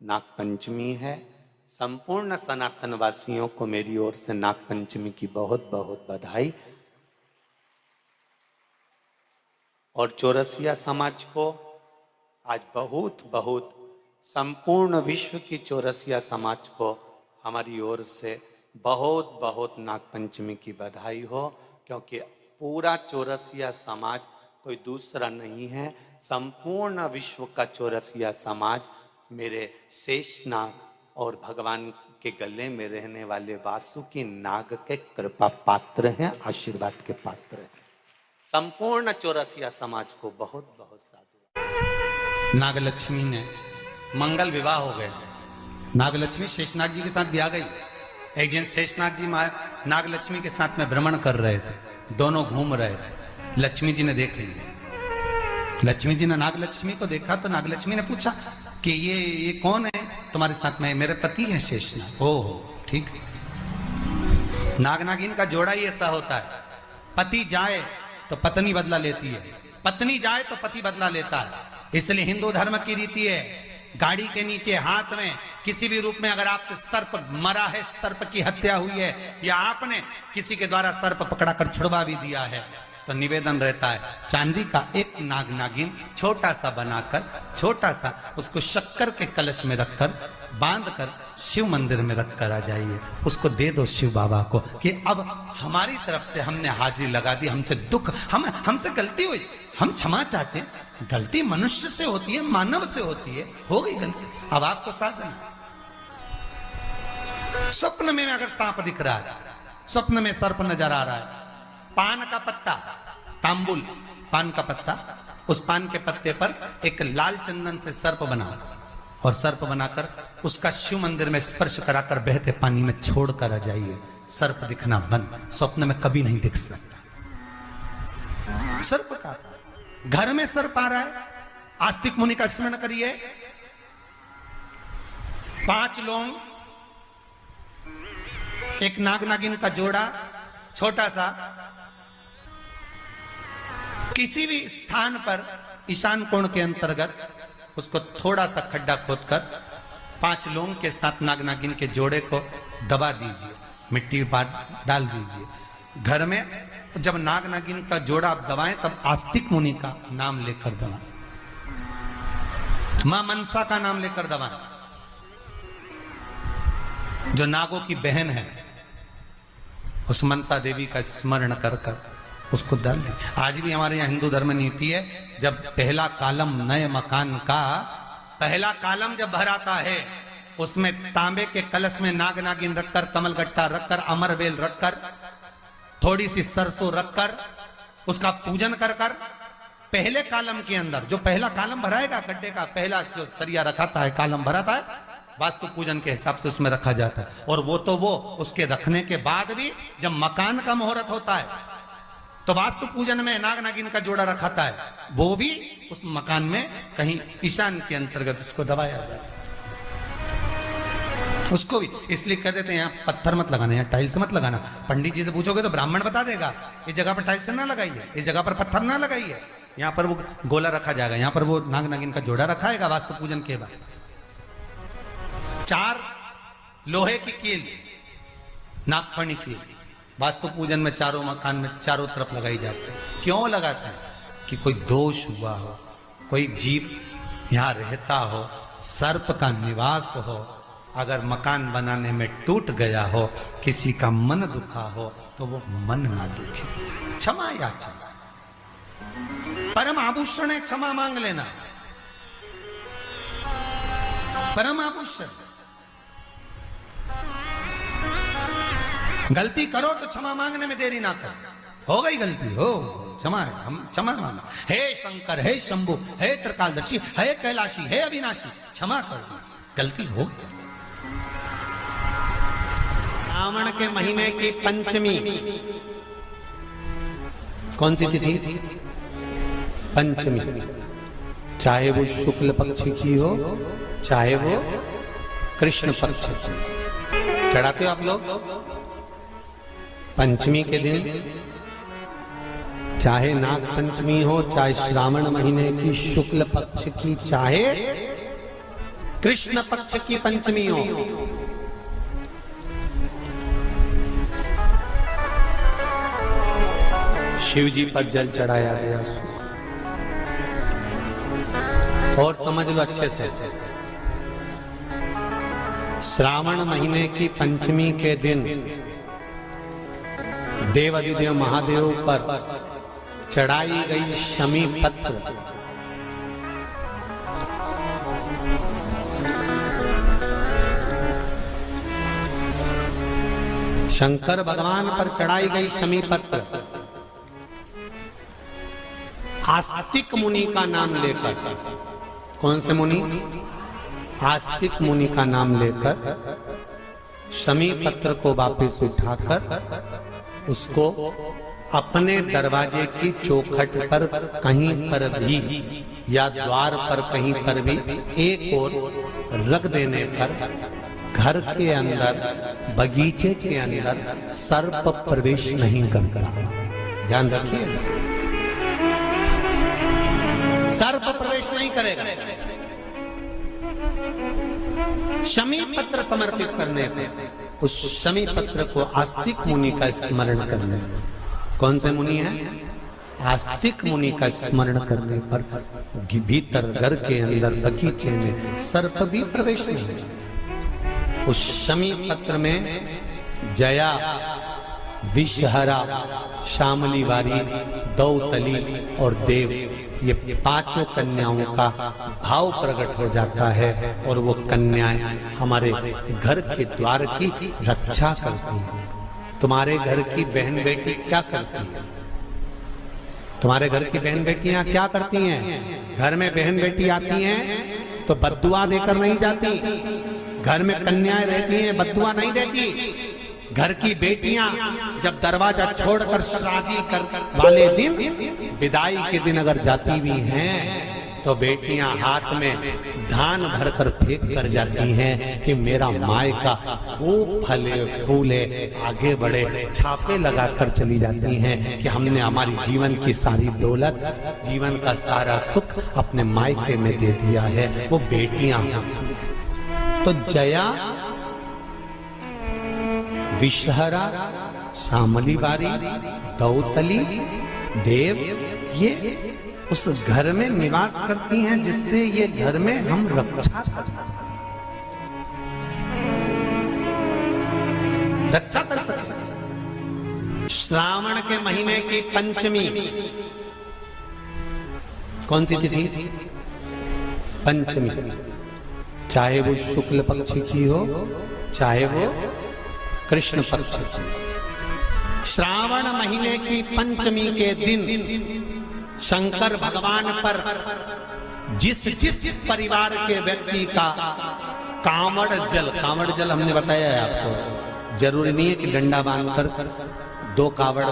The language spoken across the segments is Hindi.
नागपंचमी है। संपूर्ण सनातन वासियों को मेरी ओर से नागपंचमी की बहुत बहुत बधाई। और चौरसिया समाज को आज बहुत बहुत संपूर्ण विश्व की चौरसिया समाज को हमारी ओर से बहुत बहुत नागपंचमी की बधाई हो, क्योंकि पूरा चौरसिया समाज कोई दूसरा नहीं है। संपूर्ण विश्व का चौरसिया समाज मेरे शेषनाग और भगवान के गले में रहने वाले वासुकी नाग के कृपा पात्र हैं, आशीर्वाद के पात्र हैं। संपूर्ण चौरसिया समाज को बहुत बहुत साधु। नागलक्ष्मी ने मंगल विवाह हो गए। नागलक्ष्मी शेषनाग जी के साथ ब्याह गई। एक दिन शेषनाग जी नागलक्ष्मी के साथ में भ्रमण कर रहे थे, दोनों घूम रहे थे। लक्ष्मी जी ने देख लिया। लक्ष्मी जी ने नागलक्ष्मी को देखा तो नागलक्ष्मी ने पूछा कि ये कौन है तुम्हारे साथ में? मेरे पति है शेषनाग। ओह ठीक है। नाग नागिन का जोड़ा ही ऐसा होता है, पति जाए तो पत्नी बदला लेती है, पत्नी जाए तो पति बदला लेता है। इसलिए हिंदू धर्म की रीति है, गाड़ी के नीचे हाथ में किसी भी रूप में अगर आपसे सर्प मरा है, सर्प की हत्या हुई है, या आपने किसी के द्वारा सर्प पकड़ाकर छुड़वा भी दिया है, तो निवेदन रहता है चांदी का एक नाग नागिन छोटा सा बनाकर, छोटा सा उसको शक्कर के कलश में रखकर बांधकर शिव मंदिर में रखकर आ जाइए। उसको दे दो शिव बाबा को कि अब हमारी तरफ से हमने हाजिरी लगा दी, हमसे दुख, हमसे गलती हुई, हम क्षमा चाहते हैं। गलती मनुष्य से होती है, मानव से होती है, हो गई गलती, अब आपको साधन। स्वप्न में अगर सांप दिख रहा है, स्वप्न में सर्प नजर आ रहा है, पान का पत्ता, तांबुल पान का पत्ता, उस पान के पत्ते पर एक लाल चंदन से सर्प बना और सर्प बनाकर उसका शिव मंदिर में स्पर्श कराकर बहते पानी में छोड़कर आ जाइए। सर्प दिखना बंद, स्वप्न में कभी नहीं दिख सकता। सर्प का घर में सर्प आ रहा है, आस्तिक मुनि का स्मरण करिए। 5 लौंग, एक नाग नागिन का जोड़ा छोटा सा, किसी भी स्थान पर ईशान कोण के अंतर्गत उसको थोड़ा सा खड्डा खोदकर 5 लौंग के साथ नाग नागिन के जोड़े को दबा दीजिए, मिट्टी डाल दीजिए। घर में जब नाग नागिन का जोड़ा आप दबाएं तब आस्तिक मुनि का नाम लेकर दबाएं, मां मनसा का नाम लेकर दबाएं, जो नागों की बहन है, उस मनसा देवी का स्मरण कर कर उसको डाल दी। आज भी हमारे यहाँ हिंदू धर्म नीति है, जब पहला कालम नए मकान का पहला कालम जब भर आता है, उसमें तांबे के कलश में नाग नागिन रखकर, कमलगट्टा रखकर, अमरबेल रखकर, थोड़ी सी सरसों रखकर उसका पूजन कर कर पहले कालम के अंदर जो पहला कालम भराएगा, गड्ढे का पहला जो सरिया रखाता है, कालम भराता है, वास्तु पूजन के हिसाब से उसमें रखा जाता है। और वो उसके रखने के बाद भी जब मकान का मुहूर्त होता है तो वास्तु पूजन में नाग नागिन का जोड़ा रखाता है, वो भी उस मकान में कहीं ईशान के अंतर्गत उसको दबाया जाता है। उसको भी इसलिए कह देते हैं यहाँ पत्थर मत लगाना, यहाँ टाइल्स मत लगाना। पंडित जी से पूछोगे तो ब्राह्मण बता देगा इस जगह पर टाइल्स ना लगाइए, इस जगह पर पत्थर ना लगाइए, यहाँ पर वो गोला रखा जाएगा, यहाँ पर वो नाग नागिन का जोड़ा रखाएगा वास्तु पूजन के बाद। 4 लोहे की कील, नागफणी कील, वास्तु पूजन में चारों मकान में चारों तरफ लगाई जाती है। क्यों लगाते हैं? कि कोई दोष हुआ हो, कोई जीव यहाँ रहता हो, सर्प का निवास हो, अगर मकान बनाने में टूट गया हो, किसी का मन दुखा हो, तो वो मन ना दुखे। क्षमा याचना, परम आभूषण है, क्षमा मांग लेना, परम आभूषण। गलती करो तो क्षमा मांगने में देरी ना करो। हो गई गलती, हो क्षमा है, हम क्षमा मांगो। हे शंकर, हे शंभु, हे त्रिकालदर्शी, हे कैलाशी, हे अविनाशी, क्षमा कर दो, गलती हो गई। श्रावण के महीने की पंचमी कौन सी तिथि? पंचमी। चाहे वो शुक्ल पक्ष की हो, चाहे वो कृष्ण पक्ष की। चढ़ाते हो आप लोग पंचमी के दिन, चाहे नाग पंचमी हो, चाहे श्रावण महीने की शुक्ल पक्ष की, चाहे कृष्ण पक्ष की पंचमी हो, शिव जी पर जल चढ़ाया गया। और समझ लो अच्छे से, श्रावण महीने की पंचमी के दिन देवाधिदेव महादेव पर चढ़ाई गई शमी पत्र शंकर भगवान पर चढ़ाई गई शमी पत्र आस्तिक मुनि का नाम लेकर, कौन से मुनि? आस्तिक मुनि का नाम लेकर शमी पत्र को वापस उठाकर उसको अपने दरवाजे की चौखट पर कहीं पर भी या द्वार पर कहीं पर भी एक ओर रख देने पर घर के अंदर, बगीचे के अंदर सर्प प्रवेश नहीं करता। ध्यान रखिए, सर्प प्रवेश नहीं करेगा। शमी पत्र समर्पित करने पर, उस शमी पत्र को आस्तिक मुनि का स्मरण करने, कौन से मुनि है? आस्तिक मुनि का स्मरण करने पर भीतर घर के अंदर बगीचे में सर्प भी प्रवेश नहीं। उस शमी पत्र में जया, विषहरा, शामली वारी, दौतली और देव, ये पांचों कन्याओं का भाव प्रकट हो जाता है और वो कन्याएं हमारे घर के द्वार की रक्षा करती हैं। तुम्हारे घर की बहन बेटी क्या करती है? तुम्हारे घर की बहन बेटियां क्या करती हैं? घर में बहन बेटी आती हैं तो बद्दुआ देकर नहीं जाती। घर में कन्याएं रहती हैं, बद्दुआ नहीं देती। घर की बेटियां जब दरवाजा छोड़कर शादी कर वाले दिन, विदाई के दिन अगर जाती भी हैं तो बेटियां हाथ में धान भरकर फेंक कर जाती हैं कि मेरा मायका खूब फले फूले, आगे बढ़े। छापे लगाकर चली जाती हैं कि हमने हमारी जीवन की सारी दौलत, जीवन का सारा सुख अपने मायके में दे दिया है। वो बेटियां होती हैं। तो जया, विषहरा, शामली बारी, दौतली, देव, ये उस घर में निवास करती हैं जिससे ये घर में हम रक्षा कर सकते, रक्षा कर सकते। श्रावण के महीने की पंचमी कौन सी तिथि? पंचमी। चाहे वो शुक्ल पक्ष की हो, चाहे वो कृष्ण पक्ष की। श्रावण महीने की पंचमी के दिन शंकर भगवान पर जिस जिस परिवार के व्यक्ति का कांवड़ जल हमने बताया है आपको, जरूरी नहीं है कि डंडा बांधकर 2 कावड़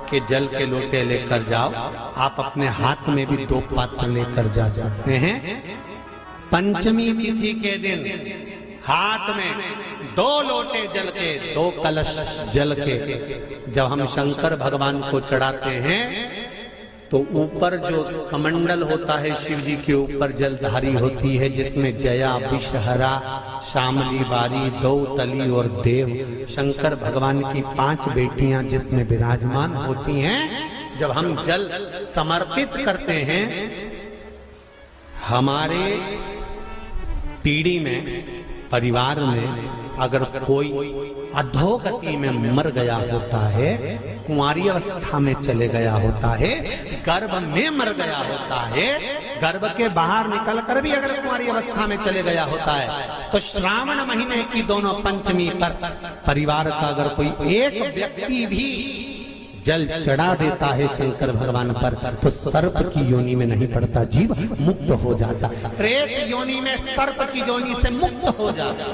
के जल के लोटे लेकर जाओ, आप अपने हाथ में भी 2 पात्र लेकर जा सकते हैं। पंचमी तिथि के दिन हाथ में 2 लोटे जल के, 2 कलश जल के जब हम शंकर भगवान को चढ़ाते हैं तो ऊपर जो कमंडल होता है शिव जी के ऊपर जलधारी होती है, जिसमें जया, विषहरा, शामली बारी, दौतली और देव, शंकर भगवान की 5 बेटियां जिसमें विराजमान होती हैं। जब हम जल समर्पित करते हैं, हमारे पीढ़ी में, परिवार में अगर कोई अधोगति में मर गया होता है, कुंवारी अवस्था में चले गया होता है, गर्भ में मर गया होता है, गर्भ के बाहर निकलकर भी अगर कुंवारी अवस्था में चले गया होता है, तो श्रावण महीने की दोनों पंचमी पर परिवार का अगर कोई एक व्यक्ति भी जल चढ़ा देता है शंकर भगवान पर, तो सर्प की योनि में नहीं पड़ता, जीव मुक्त हो जाता, प्रेत योनि में सर्प की योनि से मुक्त हो जाता।